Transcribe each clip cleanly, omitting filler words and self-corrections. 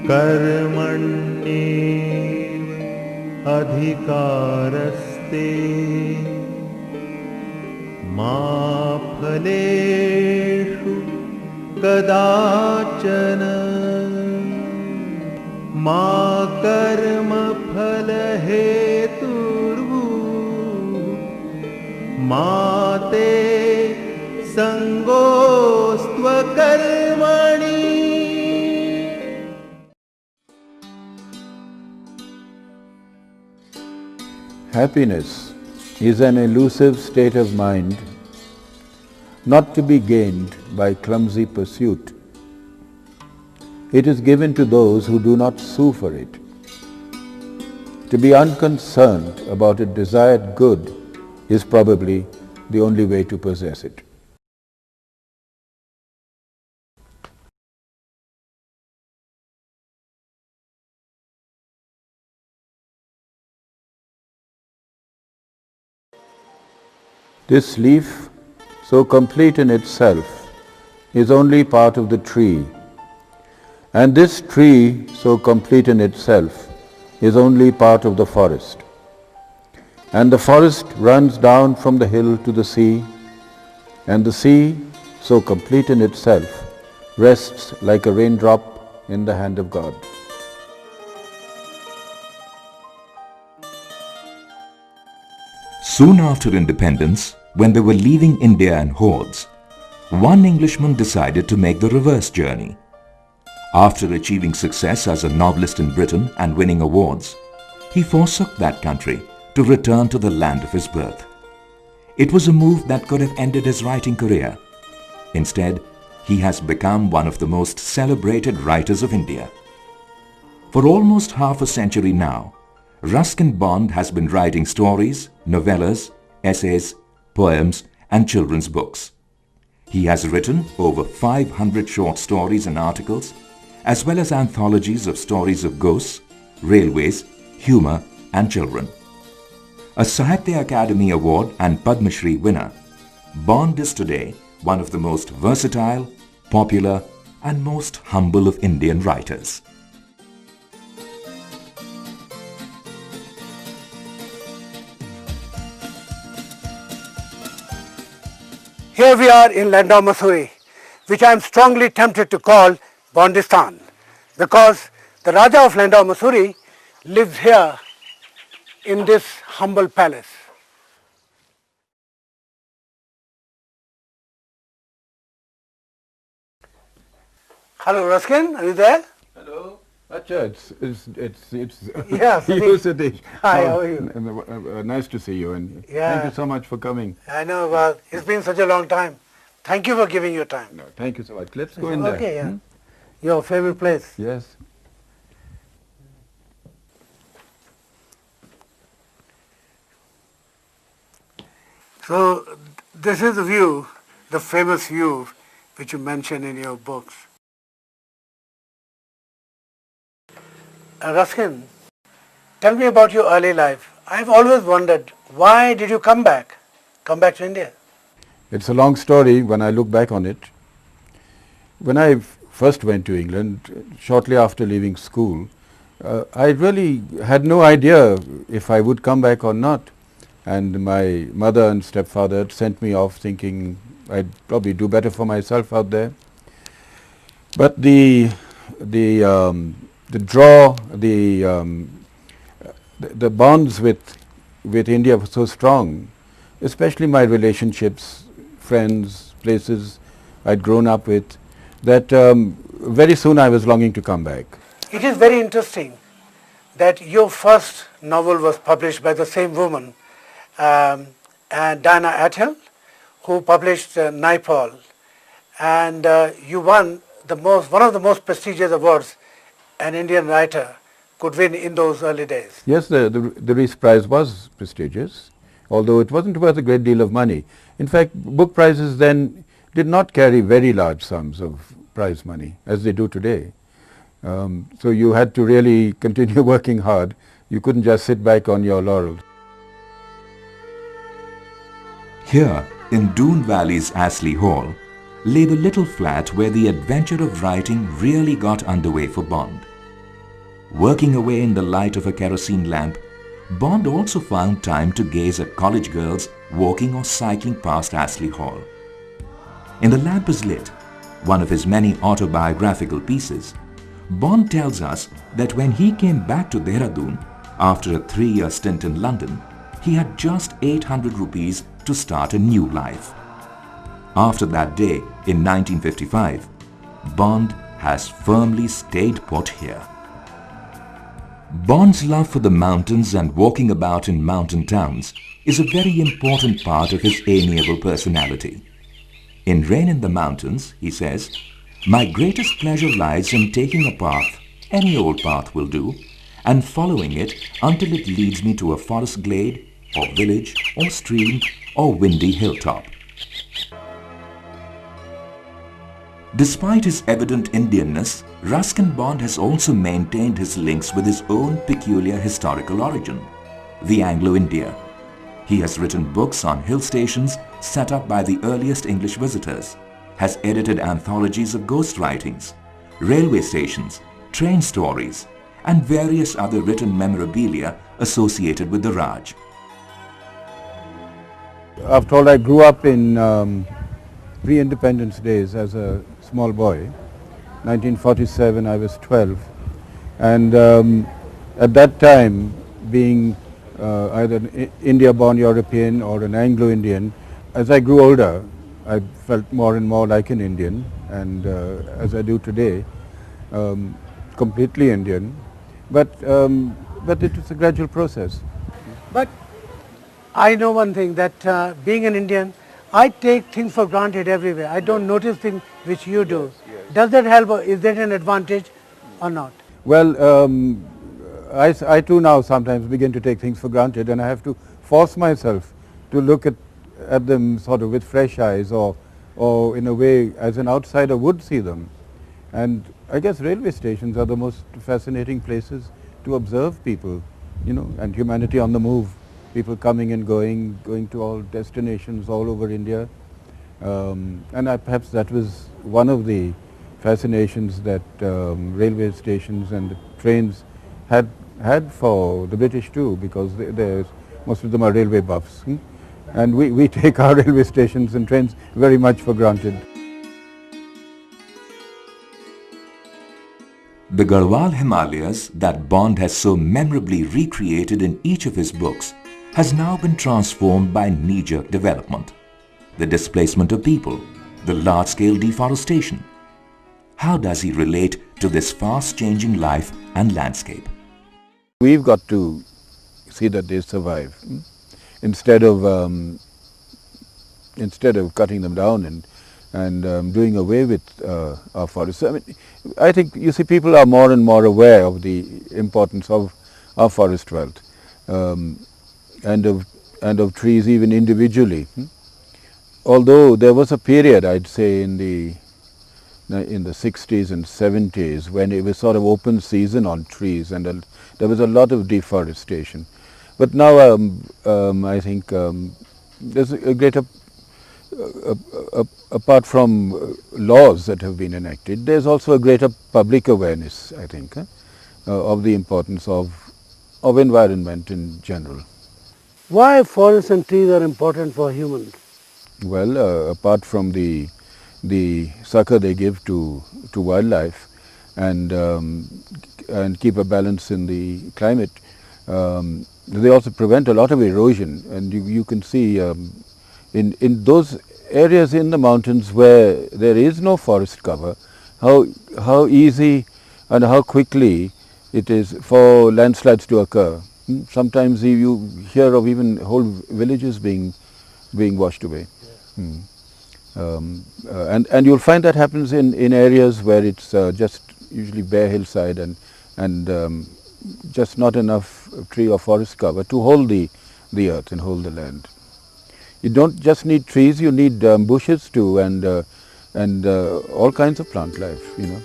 कर्मण्येव अधिकारस्ते मा फलेषु कदाचन मा कर्मफलहेतुर्भूः मा ते संगोऽस्त्वकर्मणि. Happiness is an elusive state of mind, not to be gained by clumsy pursuit. It is given to those who do not sue for it. To be unconcerned about a desired good is probably the only way to possess it. This leaf, so complete in itself, is only part of the tree, and this tree, so complete in itself, is only part of the forest. And the forest runs down from the hill to the sea, and the sea, so complete in itself, rests like a raindrop in the hand of God. Soon after independence, when they were leaving India in hordes, one Englishman decided to make the reverse journey. After achieving success as a novelist in Britain and winning awards, he forsook that country to return to the land of his birth. It was a move that could have ended his writing career. Instead, he has become one of the most celebrated writers of India. For almost half a century now, Ruskin Bond has been writing stories, novellas, essays, poems and children's books. He has written over 500 short stories and articles, as well as anthologies of stories of ghosts, railways, humour and children. A Sahitya Academy Award and Padma Shri winner, Bond is today one of the most versatile, popular and most humble of Indian writers. Here we are in Landour, Missouri, which I am strongly tempted to call Bondistan, because the Raja of Landour, Missouri lives here in this humble palace. Hello Ruskin, are you there? Hello. Acha, it's yeah, you, Satish. Hi, how are you? Nice to see you, and yeah. Thank you so much for coming. I know, well, it's been such a long time. Thank you for giving your time. No, thank you so much. Let's go in there. Okay, yeah. Your favorite place? Yes. So, this is the view, the famous view which you mention in your books. Ruskin, tell me about your early life. I've always wondered, why did you come back to India? It's a long story when I look back on it. When I first went to England, shortly after leaving school, I really had no idea if I would come back or not. And my mother and stepfather had sent me off thinking I'd probably do better for myself out there. But the bonds with India were so strong, especially my relationships, friends, places I'd grown up with, that very soon I was longing to come back. It is very interesting that your first novel was published by the same woman, and Diana Athill, who published Naipaul, and you won one of the most prestigious awards an Indian writer could win in those early days. Yes, the Rees Prize was prestigious, although it wasn't worth a great deal of money. In fact, book prizes then did not carry very large sums of prize money as they do today. So you had to really continue working hard. You couldn't just sit back on your laurels. Here, in Doon Valley's Astley Hall, lay the little flat where the adventure of writing really got underway for Bond. Working away in the light of a kerosene lamp, Bond also found time to gaze at college girls walking or cycling past Astley Hall. In The Lamp is Lit, one of his many autobiographical pieces, Bond tells us that when he came back to Dehradun after a 3-year stint in London, he had just 800 rupees to start a new life. After that day in 1955, Bond has firmly stayed put here. Bond's love for the mountains and walking about in mountain towns is a very important part of his amiable personality. In Rain in the Mountains, he says, "My greatest pleasure lies in taking a path, any old path will do, and following it until it leads me to a forest glade, or village, or stream, or windy hilltop." Despite his evident Indianness, Ruskin Bond has also maintained his links with his own peculiar historical origin, the Anglo-India. He has written books on hill stations set up by the earliest English visitors, has edited anthologies of ghost writings, railway stations, train stories, and various other written memorabilia associated with the Raj. After all, I grew up in pre-independence days as a small boy. 1947, I was 12, and at that time, being either an India-born European or an Anglo-Indian, as I grew older, I felt more and more like an Indian, and as I do today, completely Indian. But it was a gradual process. But I know one thing, that being an Indian, I take things for granted everywhere. I don't notice things which you do. Yes. Does that help, or is that an advantage or not? Well, I too now sometimes begin to take things for granted, and I have to force myself to look at them sort of with fresh eyes, or in a way as an outsider would see them. And I guess railway stations are the most fascinating places to observe people, you know, and humanity on the move. People coming and going to all destinations all over India. And perhaps that was one of the fascinations that railway stations and the trains had for the British too, because most of them are railway buffs. And we take our railway stations and trains very much for granted. The Garhwal Himalayas that Bond has so memorably recreated in each of his books has now been transformed by knee-jerk development, the displacement of people, the large-scale deforestation. How does he relate to this fast-changing life and landscape? We've got to see that they survive, instead of cutting them down and doing away with our forests. I think, you see, people are more and more aware of the importance of our forest wealth. And of trees even individually. Although there was a period, I'd say, in the 60s and 70s when it was sort of open season on trees, and there was a lot of deforestation. But now I think there's a greater, apart from laws that have been enacted, there's also a greater public awareness, I think, of the importance of environment in general. Why forests and trees are important for humans? Well, apart from the succor they give to wildlife and keep a balance in the climate, they also prevent a lot of erosion. And you can see in those areas in the mountains where there is no forest cover, how easy and how quickly it is for landslides to occur. Sometimes you hear of even whole villages being washed away. Yeah. And you'll find that happens in areas where it's just usually bare hillside and just not enough tree or forest cover to hold the earth and hold the land. You don't just need trees, you need bushes too, and all kinds of plant life, you know.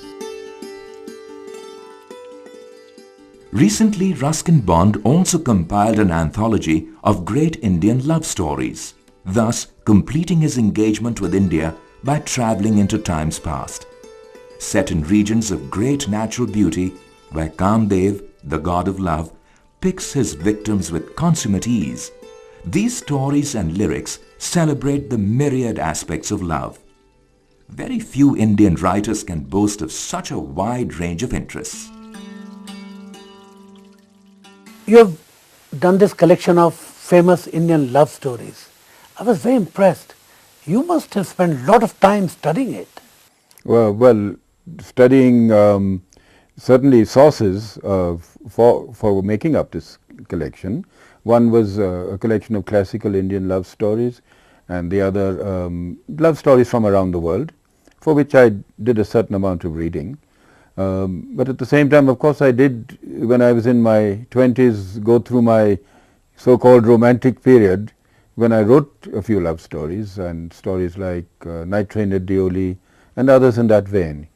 Recently, Ruskin Bond also compiled an anthology of great Indian love stories, thus completing his engagement with India by travelling into times past. Set in regions of great natural beauty, where Kamdev, the god of love, picks his victims with consummate ease, these stories and lyrics celebrate the myriad aspects of love. Very few Indian writers can boast of such a wide range of interests. You have done this collection of famous Indian love stories. I was very impressed. You must have spent a lot of time studying it. Well, studying certainly sources for making up this collection. One was a collection of classical Indian love stories, and the other love stories from around the world, for which I did a certain amount of reading. But at the same time, of course, I did, when I was in my 20s, go through my so-called romantic period, when I wrote a few love stories, and stories like Night Train at Deoli and others in that vein.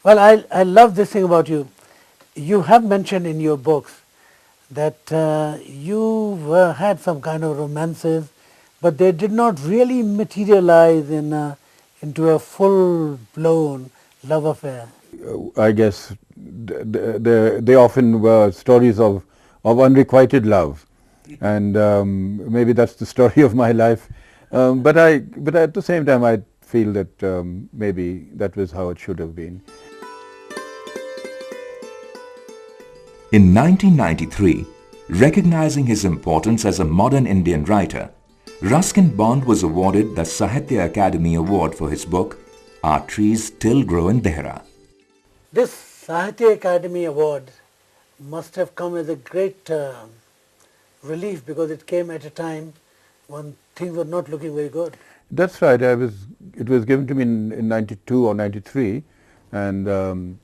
Well, I love this thing about you. You have mentioned in your books that you had some kind of romances, but they did not really materialize into a full-blown love affair. I guess they often were stories of unrequited love, and maybe that's the story of my life. But at the same time, I feel that maybe that was how it should have been. In 1993, recognizing his importance as a modern Indian writer, Ruskin Bond was awarded the Sahitya Academy Award for his book, Our Trees Still Grow in Dehra. This Sahitya Academy Award must have come as a great relief, because it came at a time when things were not looking very good. That's right. It was given to me in 92 or 93, and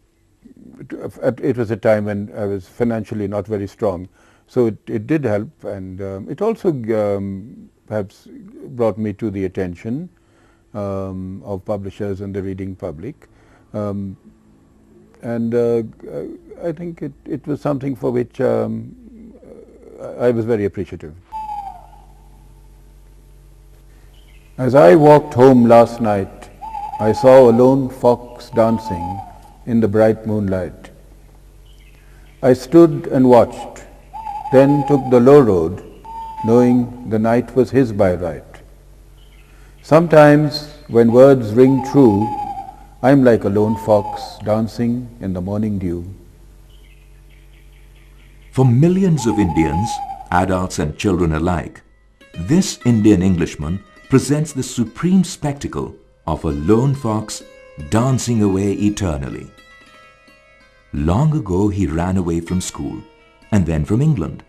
it was a time when I was financially not very strong. So it did help, and it also perhaps brought me to the attention of publishers and the reading public. And I think it was something for which I was very appreciative. As I walked home last night, I saw a lone fox dancing in the bright moonlight. I stood and watched, then took the low road, knowing the night was his by right. Sometimes, when words ring true, I'm like a lone fox dancing in the morning dew. For millions of Indians, adults and children alike, this Indian Englishman presents the supreme spectacle of a lone fox dancing away eternally. Long ago he ran away from school, and then from England,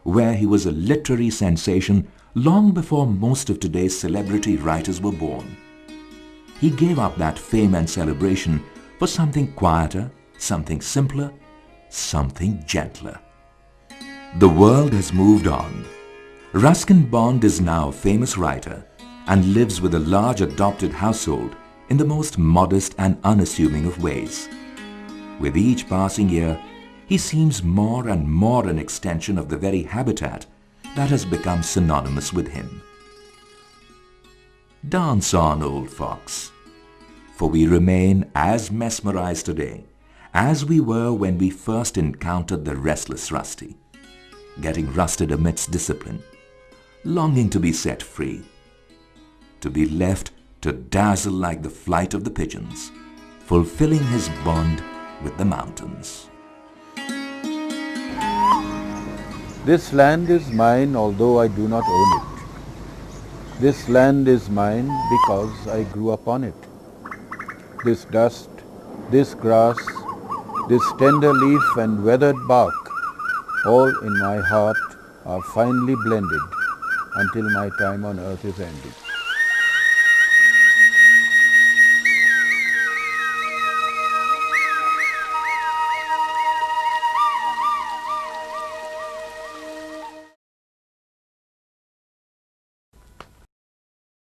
where he was a literary sensation long before most of today's celebrity writers were born. He gave up that fame and celebration for something quieter, something simpler, something gentler. The world has moved on. Ruskin Bond is now a famous writer and lives with a large adopted household in the most modest and unassuming of ways. With each passing year, he seems more and more an extension of the very habitat that has become synonymous with him. Dance on, old fox, for we remain as mesmerized today as we were when we first encountered the restless Rusty, getting rusted amidst discipline, longing to be set free, to be left to dazzle like the flight of the pigeons, fulfilling his bond with the mountains. This land is mine, although I do not own it. This land is mine because I grew up on it. This dust, this grass, this tender leaf and weathered bark, all in my heart are finely blended until my time on earth is ended.